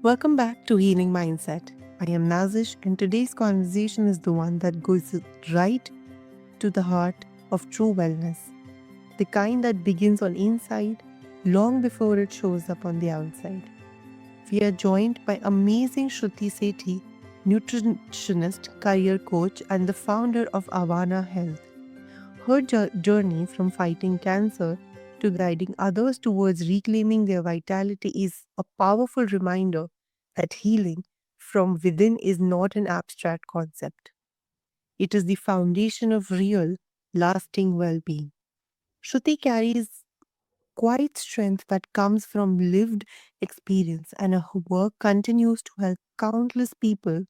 Welcome back to Healing Mindset. I am Nazish, and today's conversation is the one that goes right to the heart of true wellness, the kind that begins on inside long before it shows up on the outside. We are joined by amazing Shruti Sethi, nutritionist, career coach, and the founder of Avana Health. Her journey from fighting cancer to guiding others towards reclaiming their vitality is a powerful reminder that healing from within is not an abstract concept. It is the foundation of real, lasting well being. Shruti carries quiet strength that comes from lived experience, and her work continues to help countless people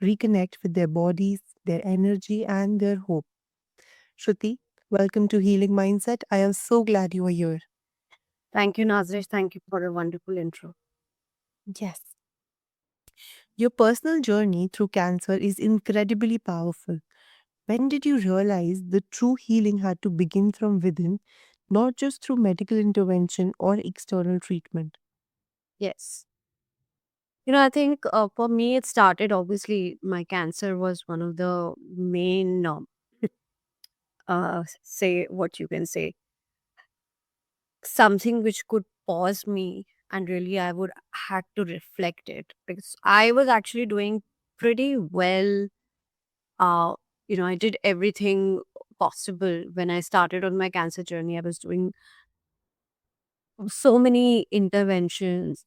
reconnect with their bodies, their energy, and their hope. Shruti, welcome to Healing Mindset. I am so glad you are here. Thank you, Nazish. Thank you for a wonderful intro. Yes. Your personal journey through cancer is incredibly powerful. When did you realize the true healing had to begin from within, not just through medical intervention or external treatment? Yes. I think for me, it started obviously, my cancer was one of the main, say, what you can say, something which could pause me. And really, I would had to reflect it because I was actually doing pretty well. Uh, I did everything possible when I started on my cancer journey. I was doing so many interventions,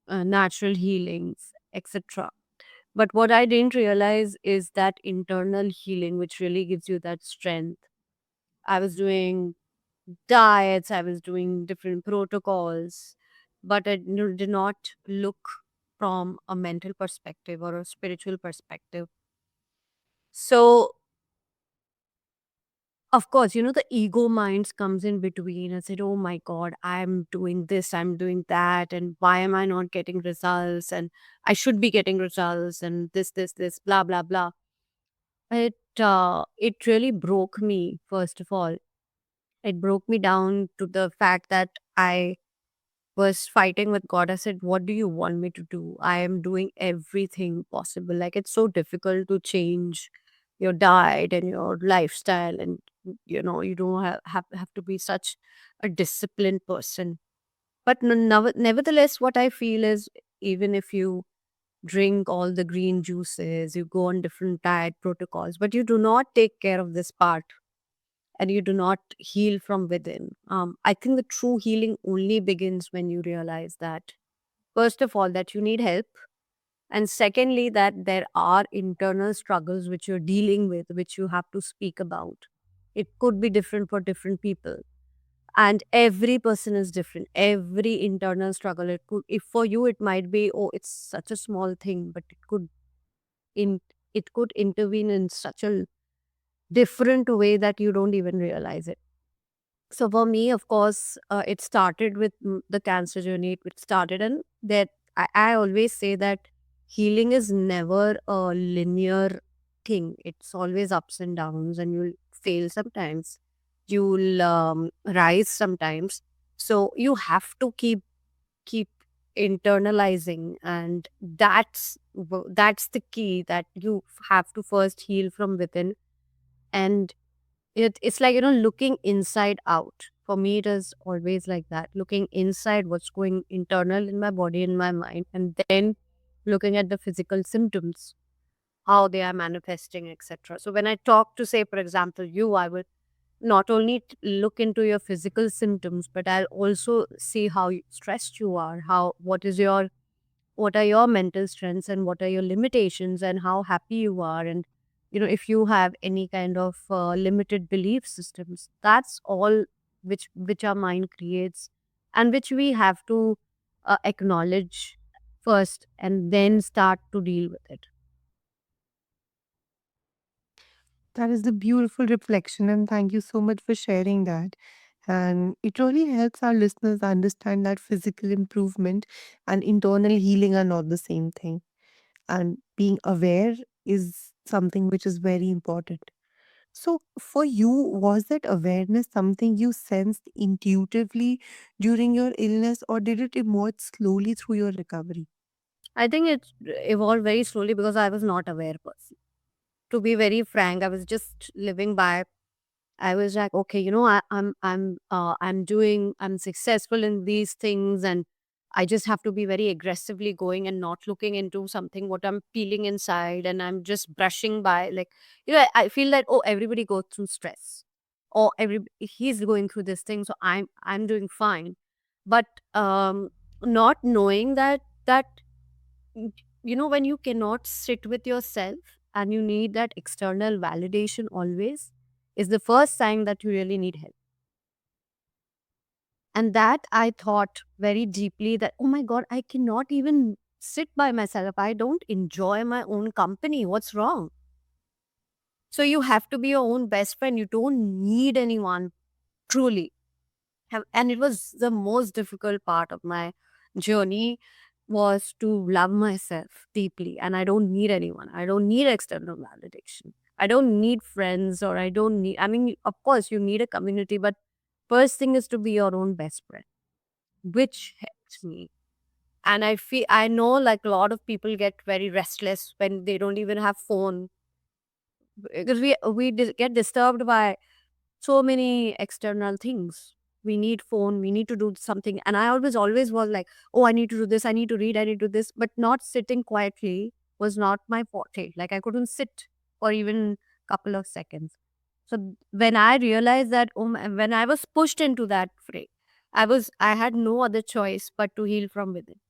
natural healings, etc. But what I didn't realize is that internal healing, which really gives you that strength. I was doing diets, I was doing different protocols, but did not look from a mental perspective or a spiritual perspective. So, of course, the ego minds comes in between and said, "Oh my God, I'm doing this, I'm doing that, and why am I not getting results? And I should be getting results, and this, blah blah blah." It really broke me. First of all, it broke me down to the fact that I was fighting with God. I said, "What do you want me to do? I am doing everything possible. Like, it's so difficult to change your diet and your lifestyle, and you don't have to be such a disciplined person." But nevertheless, what I feel is, even if you drink all the green juices, you go on different diet protocols, but you do not take care of this part and you do not heal from within. I think the true healing only begins when you realize that, first of all, that you need help. And secondly, that there are internal struggles which you're dealing with, which you have to speak about. It could be different for different people. And every person is different. Every internal struggle, it could, if for you, it might be, oh, it's such a small thing, but in, it could intervene in such a different way that you don't even realize it. So for me, of course, it started with the cancer journey. It started, and that I always say that healing is never a linear thing. It's always ups and downs, and you'll fail sometimes. You'll rise sometimes. So you have to keep internalizing, and that's the key, that you have to first heal from within. And it's like, looking inside out. For me, it is always like that, looking inside what's going internal in my body and my mind, and then looking at the physical symptoms, how they are manifesting, etc. So when I talk to, say, for example, you, I would not only look into your physical symptoms, but I'll also see how stressed you are, how what are your mental strengths and what are your limitations, and how happy you are, and if you have any kind of limited belief systems. That's all which our mind creates, and which we have to acknowledge first, and then start to deal with it. That is the beautiful reflection, and thank you so much for sharing that. And it really helps our listeners understand that physical improvement and internal healing are not the same thing. And being aware is something which is very important. So, for you, was that awareness something you sensed intuitively during your illness, or did it emerge slowly through your recovery? I think it evolved very slowly because I was not aware person. To be very frank, I was just living by. I was like, okay, I'm successful in these things, and I just have to be very aggressively going and not looking into something what I'm feeling inside, and I'm just brushing by. Like, I feel that, oh, everybody goes through stress, or every he's going through this thing, so I'm doing fine, but um, not knowing that y- when you cannot sit with yourself and you need that external validation always is the first sign that you really need help. And that I thought very deeply that, oh my God, I cannot even sit by myself. I don't enjoy my own company. What's wrong? So you have to be your own best friend. You don't need anyone truly. And it was the most difficult part of my journey was to love myself deeply, and I don't need anyone. I don't need external validation. I don't need friends, or I don't need, I mean, of course you need a community, but first thing is to be your own best friend, which helps me. And I know like a lot of people get very restless when they don't even have phone, because we get disturbed by so many external things. We need phone, we need to do something. And I always was like, oh, I need to do this, I need to read, I need to do this. But not sitting quietly was not my forte. Like I couldn't sit for even couple of seconds. So when I realized that, when I was pushed into that fray, I had no other choice but to heal from within.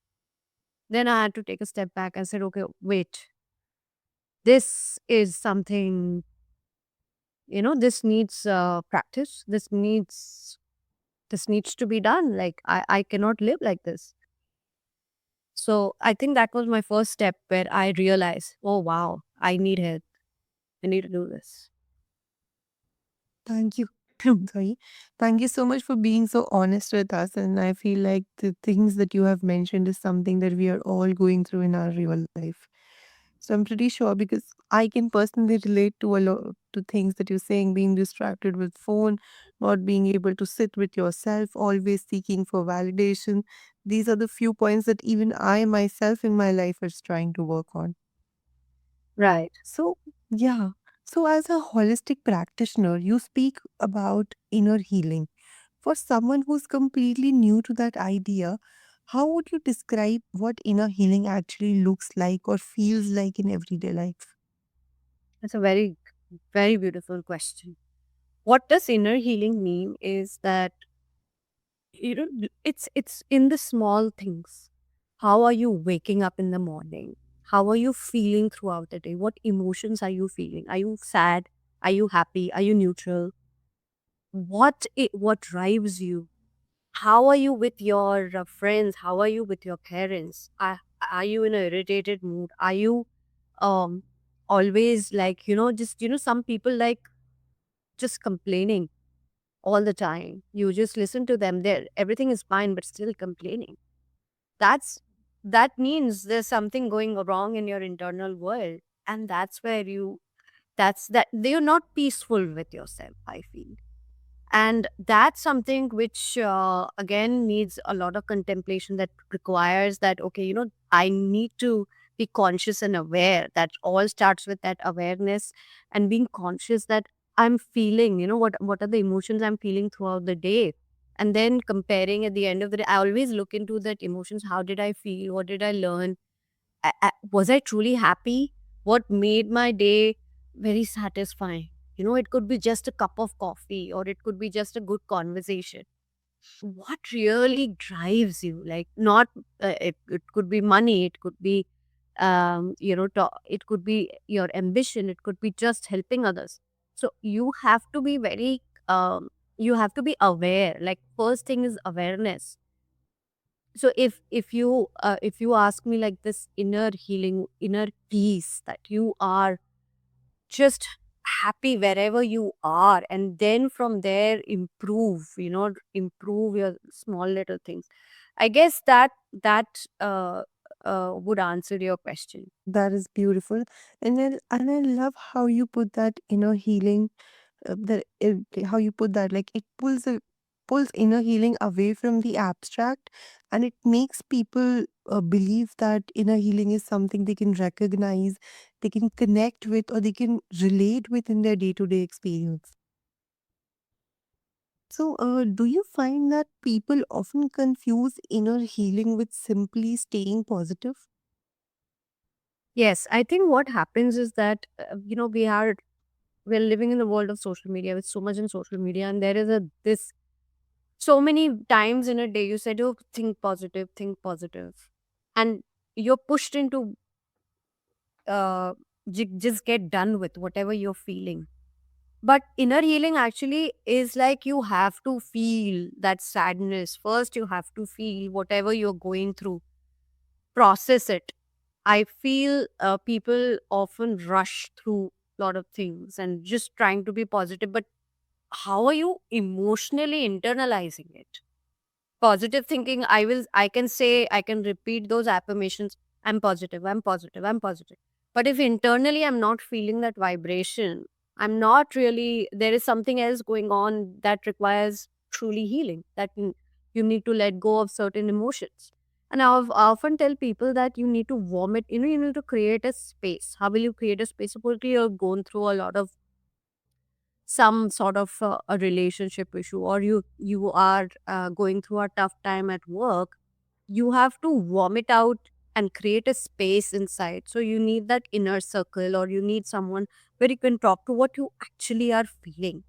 Then I had to take a step back and said, okay, wait, this is something, this needs practice. This needs to be done. Like I cannot live like this. So I think that was my first step where I realized, oh wow, I need help. I need to do this. Thank you. I'm sorry. Thank you so much for being so honest with us. And I feel like the things that you have mentioned is something that we are all going through in our real life. So I'm pretty sure because I can personally relate to a lot to things that you're saying, being distracted with phone, not being able to sit with yourself, always seeking for validation. These are the few points that even I myself in my life is trying to work on. Right. So, yeah. So, as a holistic practitioner, you speak about inner healing. For someone who's completely new to that idea, how would you describe what inner healing actually looks like or feels like in everyday life? That's a very, very beautiful question. What does inner healing mean is that it's in the small things. How are you waking up in the morning? How are you feeling throughout the day? What emotions are you feeling? Are you sad? Are you happy? Are you neutral? What drives you? How are you with your friends? How are you with your parents? Are you in a irritated mood? Are you um always like, just some people like just complaining all the time. You just listen to them. There everything is fine but still complaining. That's that means there's something going wrong in your internal world. And that's where that's that you're not peaceful with yourself, I feel. And that's something which again needs a lot of contemplation, that requires that, okay, I need to be conscious and aware. That all starts with that awareness and being conscious that I'm feeling, what are the emotions I'm feeling throughout the day. And then comparing at the end of the day, I always look into that emotions. How did I feel? What did I learn? Was I truly happy? What made my day very satisfying? It could be just a cup of coffee, or it could be just a good conversation. What really drives you? Like, not, it could be money, it could be, it could be your ambition, it could be just helping others. So you have to be aware. Like, first thing is awareness. So if you ask me, like, this inner healing, inner peace, that you are just happy wherever you are, and then from there improve your small little things. I guess that would answer your question. That is beautiful. And I love how you put that inner healing how you put that, like it pulls inner healing away from the abstract, and it makes people believe that inner healing is something they can recognize, they can connect with, or they can relate with in their day to day experience. So, do you find that people often confuse inner healing with simply staying positive? Yes, I think what happens is that we're living in the world of social media with so much in social media, and there is a this so many times in a day you said, "Oh, think positive," and you're pushed into uh, just get done with whatever you're feeling. But inner healing actually is like you have to feel that sadness first. You have to feel whatever you're going through, process it. I feel people often rush through a lot of things and just trying to be positive, but how are you emotionally internalizing it? Positive thinking, I can say, I can repeat those affirmations. I'm positive, I'm positive, I'm positive. But if internally I'm not feeling that vibration, I'm not really, there is something else going on that requires truly healing, you need to let go of certain emotions. And I often tell people that you need to vomit, you need to create a space. How will you create a space? Supposedly you're going through a lot of some sort of a relationship issue, or you are going through a tough time at work. You have to vomit out and create a space inside. So you need that inner circle, or you need someone where you can talk to what you actually are feeling.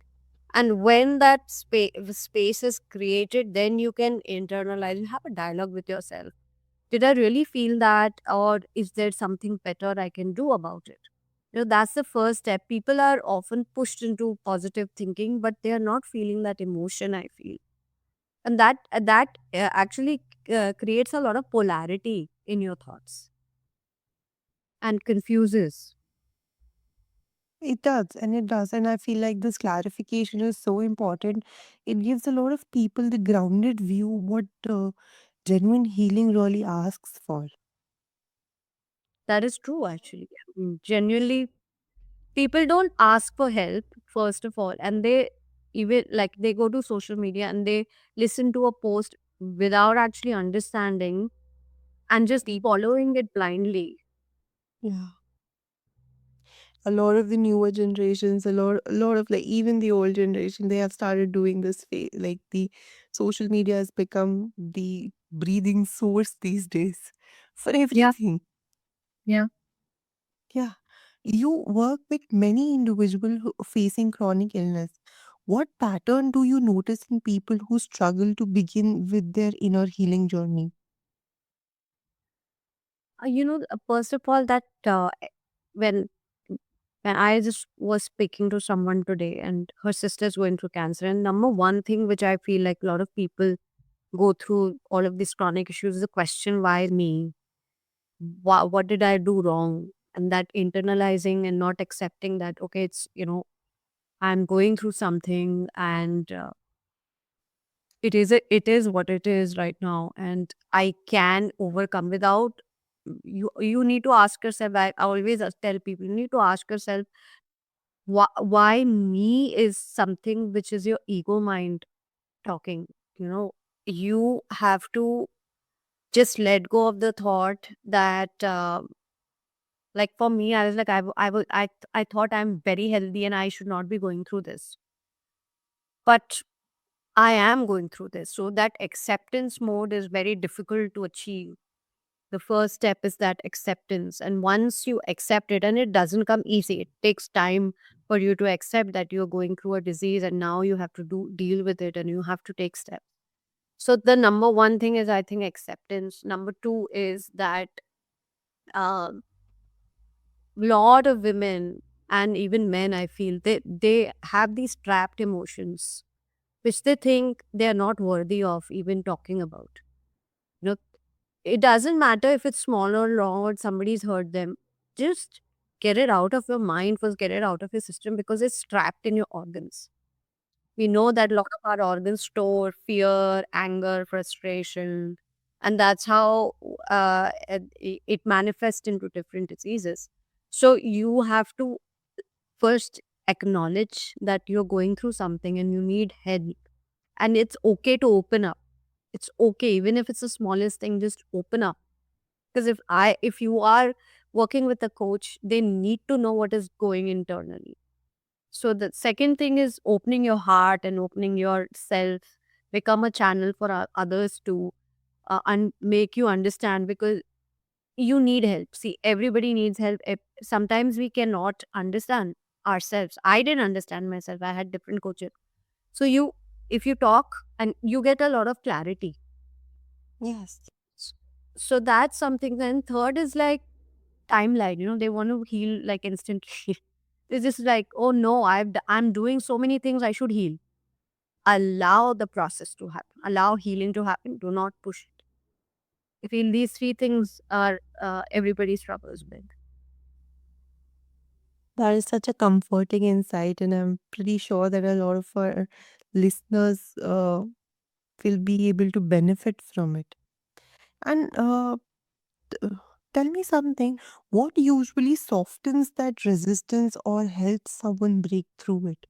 And when that space is created, then you can internalize, you have a dialogue with yourself. Did I really feel that, or is there something better I can do about it? That's the first step. People are often pushed into positive thinking, but they are not feeling that emotion, I feel. And that actually creates a lot of polarity in your thoughts and confuses. It does, and it does. And I feel like this clarification is so important. It gives a lot of people the grounded view what genuine healing really asks for. That is true, actually. Genuinely, people don't ask for help, first of all, and they even like they go to social media and they listen to a post without actually understanding and just following it blindly. Yeah. A lot of the newer generations, a lot of like even the old generation, they have started doing this like the social media has become the breathing source these days for Yeah. everything. Yeah. Yeah. You work with many individuals who facing chronic illness. What pattern do you notice in people who struggle to begin with their inner healing journey? First of all, that when when I just was speaking to someone today, and her sister's going through cancer, and number one thing which I feel like a lot of people go through all of these chronic issues is the question, why me? What did I do wrong? And that internalizing and not accepting that, okay, I'm going through something, and it is what it is right now, and I can overcome without you need to ask yourself. I always tell people, you need to ask yourself, why me is something which is your ego mind talking. you know you have to just let go of the thought that like for me, I was like, I thought I'm very healthy and I should not be going through this, but I am going through this. So that acceptance mode is very difficult to achieve. The first step is that acceptance. And once you accept it, and it doesn't come easy, it takes time for you to accept that you're going through a disease, and now you have to deal with it, and you have to take steps. So the number one thing is, I think, acceptance. Number two is that um lot of women and even men, I feel, they have these trapped emotions which they think they are not worthy of even talking about. You know, it doesn't matter if it's small or long or somebody's hurt them. Just get it out of your mind first, get it out of your system, because it's trapped in your organs. We know that a lot of our organs store fear, anger, frustration, and that's how it manifests into different diseases. So you have to first acknowledge that you're going through something and you need help, and it's okay to open up. It's okay, even if it's the smallest thing, just open up. Because if you are working with a coach, they need to know what is going internally. So the second thing is opening your heart and opening yourself, become a channel for others to and make you understand, because you need help. See, everybody needs help. Sometimes we cannot understand ourselves. I didn't understand myself. I had different coaches. So if you talk and you get a lot of clarity. Yes. S- So that's something. Then third is like timeline. They want to heal like instantly. It's just like, oh no, I'm doing so many things. I should heal. Allow the process to happen. Allow healing to happen. Do not push it. I feel these three things are everybody struggles with. That is such a comforting insight, and I'm pretty sure that a lot of our listeners will be able to benefit from it. And t- tell me something, what usually softens that resistance or helps someone break through it?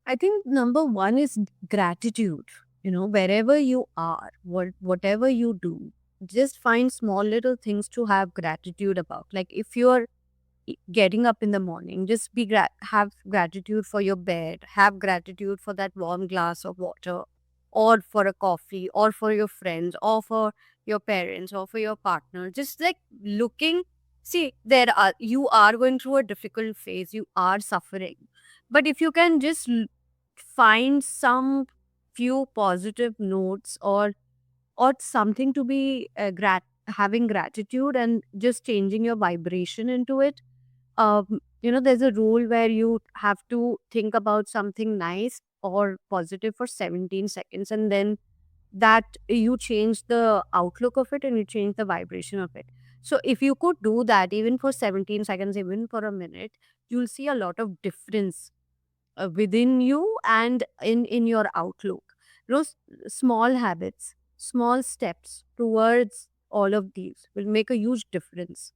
I think number one is gratitude. Wherever you are, whatever you do, just find small little things to have gratitude about. Like if you're getting up in the morning, just have gratitude for your bed, have gratitude for that warm glass of water, or for a coffee, or for your friends, or for your parents, or for your partner. Just like looking, see, you are going through a difficult phase, you are suffering, but if you can just find some few positive notes, or something to be having gratitude and just changing your vibration into it. There's a rule where you have to think about something nice or positive for 17 seconds, and then that you change the outlook of it and you change the vibration of it. So if you could do that even for 17 seconds, even for a minute, you'll see a lot of difference within you and in your outlook. Small habits, small steps towards all of these will make a huge difference.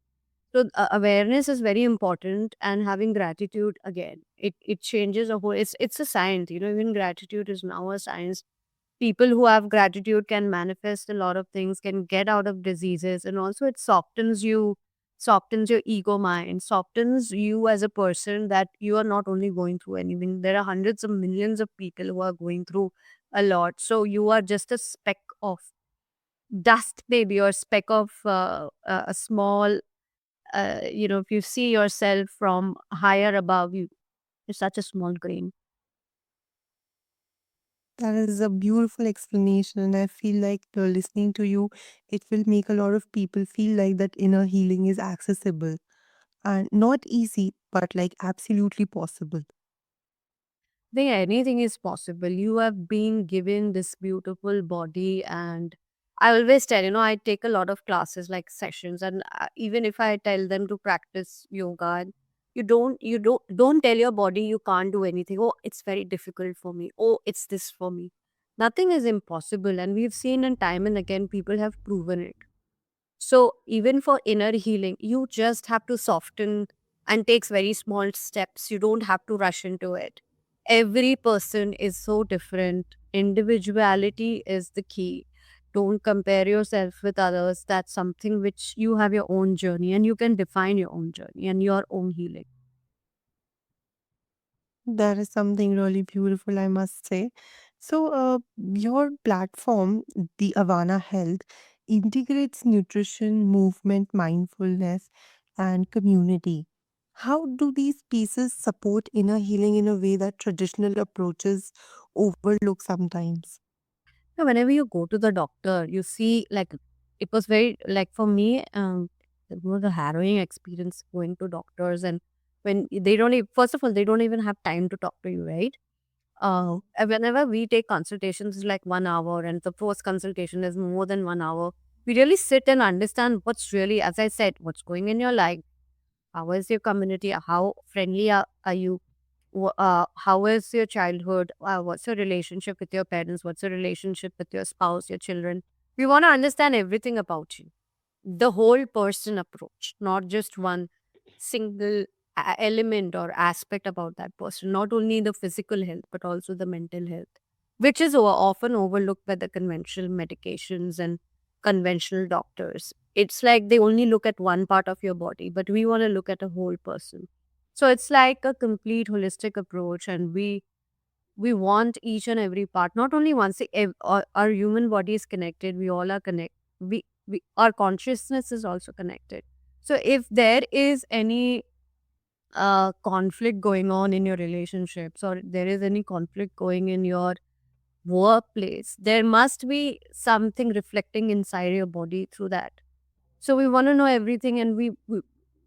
So awareness is very important, and having gratitude, again, it changes a whole. It's a science, even gratitude is now a science. People who have gratitude can manifest a lot of things, can get out of diseases, and also it softens your ego mind, softens you as a person, that you are not only going through anything. There are hundreds of millions of people who are going through a lot. So you are just a speck of dust, maybe, or speck of a small, if you see yourself from higher above, you're such a small grain. That is a beautiful explanation, and I feel like listening to you, it will make a lot of people feel like that inner healing is accessible and not easy, but like absolutely possible. Think anything is possible. You have been given this beautiful body, and I always tell, I take a lot of classes, like sessions, and even if I tell them to practice yoga, and you don't tell your body you can't do anything. Oh, it's very difficult for me. Oh, it's this for me. Nothing is impossible, and we've seen in time and again people have proven it. So even for inner healing, you just have to soften and takes very small steps. You don't have to rush into it. Every person is so different. Individuality is the key. Don't compare yourself with others. That's something which you have your own journey, and you can define your own journey and your own healing. That is something really beautiful, I must say. So, your platform, the Avana Health, integrates nutrition, movement, mindfulness, and community. How do these pieces support inner healing in a way that traditional approaches overlook sometimes? Now, whenever you go to the doctor, you see, like, it was very, like, for me, it was a harrowing experience going to doctors. And when they don't even, first of all, they don't even have time to talk to you, right? And whenever we take consultations, it's like 1 hour, and the first consultation is more than 1 hour. We really sit and understand what's really, as I said, what's going in your life. How is your community? How friendly are you? How is your childhood? What's your relationship with your parents? What's your relationship with your spouse, your children? We want to understand everything about you, the whole person approach, not just one single element or aspect about that person, not only the physical health, but also the mental health, which is often overlooked by the conventional medications and conventional doctors. It's like they only look at one part of your body, but we want to look at a whole person. So it's like a complete holistic approach, and we want each and every part, not only one. See, our human body is connected. We all are connected. We our consciousness is also connected. So if there is any conflict going on in your relationships, or there is any conflict going in your workplace, there must be something reflecting inside your body through that. So we want to know everything, and we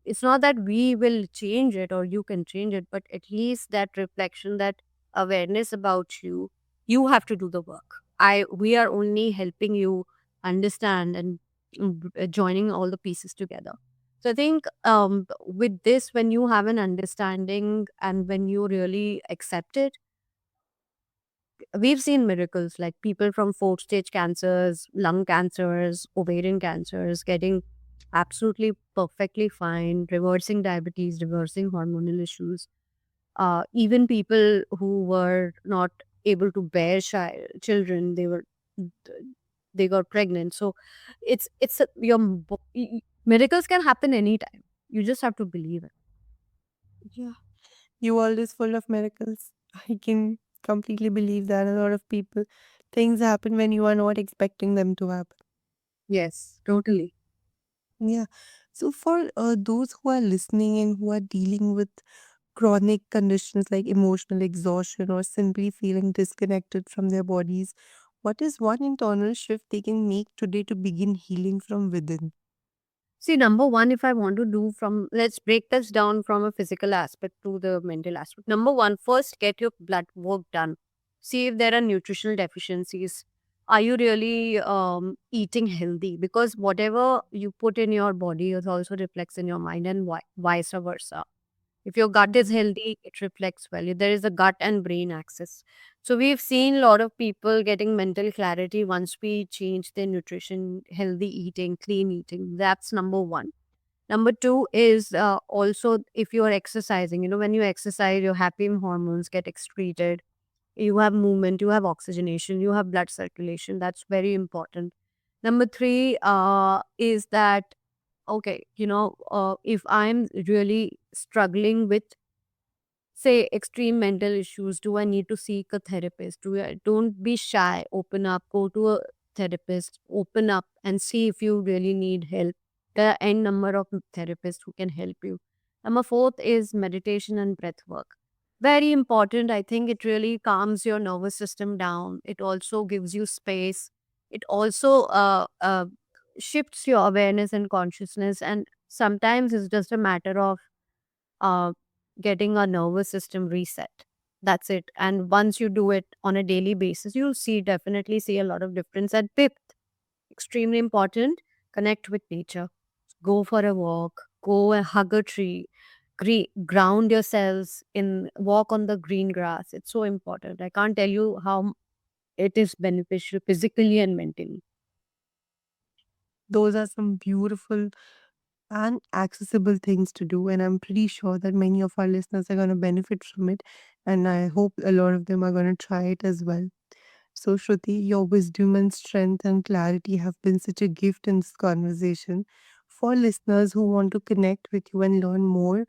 it's not that we will change it or you can change it, but at least that reflection, that awareness about you, you have to do the work. We are only helping you understand and joining all the pieces together. So I think with this, when you have an understanding and when you really accept it, we've seen miracles like people from fourth stage cancers, lung cancers, ovarian cancers getting absolutely perfectly fine, reversing diabetes, reversing hormonal issues. Even people who were not able to bear children, they got pregnant. So miracles can happen anytime. You just have to believe it. Yeah. You world is full of miracles. I can completely believe that a lot of people, things happen when you are not expecting them to happen. Yes, totally. Yeah. So for those who are listening and who are dealing with chronic conditions like emotional exhaustion or simply feeling disconnected from their bodies, what is one internal shift they can make today to begin healing from within? See, number one, if I want to do from, let's break this down from a physical aspect to the mental aspect. Number one, first get your blood work done. See if there are nutritional deficiencies. Are you really eating healthy? Because whatever you put in your body, it also reflects in your mind, and vice versa. If your gut is healthy, it reflects well. There is a gut and brain axis. So we've seen a lot of people getting mental clarity once we change their nutrition, healthy eating, clean eating. That's number one. Number two is also if you are exercising. When you exercise, your happy hormones get excreted. You have movement, you have oxygenation, you have blood circulation. That's very important. Number three is that, okay, if I'm really struggling with, say, extreme mental issues, do I need to seek a therapist? Don't be shy, open up, go to a therapist, open up and see if you really need help. There are n number of therapists who can help you. Number fourth is meditation and breath work. Very important. I think it really calms your nervous system down. It also gives you space. It also shifts your awareness and consciousness. And sometimes it's just a matter of uh, getting a nervous system reset. That's it. And once you do it on a daily basis, you'll definitely see a lot of difference. And fifth, extremely important, connect with nature. Go for a walk, go and hug a tree, ground yourselves walk on the green grass. It's so important. I can't tell you how it is beneficial physically and mentally. Those are some beautiful and accessible things to do. And I'm pretty sure that many of our listeners are going to benefit from it. And I hope a lot of them are going to try it as well. So, Shruti, your wisdom and strength and clarity have been such a gift in this conversation. For listeners who want to connect with you and learn more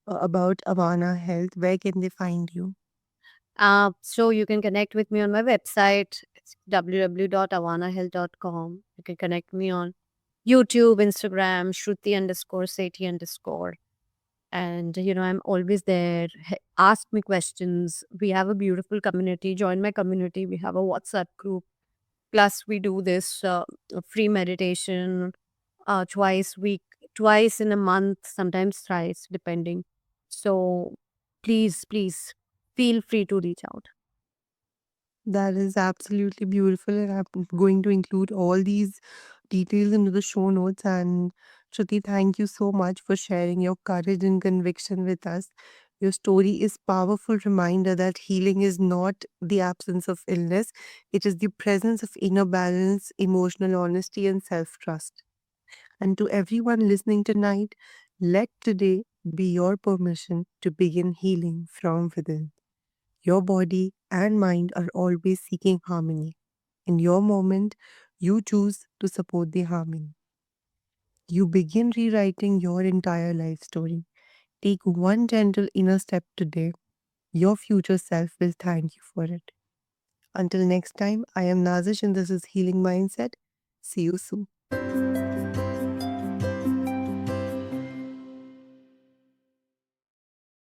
about Avana Health, where can they find you? So you can connect with me on my website. It's www.avanahealth.com. You can connect me on YouTube, Instagram, Shruti_Sethi_. And, I'm always there. Ask me questions. We have a beautiful community. Join my community. We have a WhatsApp group. Plus, we do this free meditation twice in a month, sometimes thrice, depending. So please feel free to reach out. That is absolutely beautiful. And I'm going to include all these details into the show notes. And Shruti, thank you so much for sharing your courage and conviction with us. Your story is powerful reminder that healing is not the absence of illness. It is the presence of inner balance, emotional honesty, and self-trust. And to everyone listening tonight, let today be your permission to begin healing from within. Your body and mind are always seeking harmony. In your moment, You choose to support the harming. You begin rewriting your entire life story. Take one gentle inner step today. Your future self will thank you for it. Until next time, I am Nazish and this is Healing Mindset. See you soon.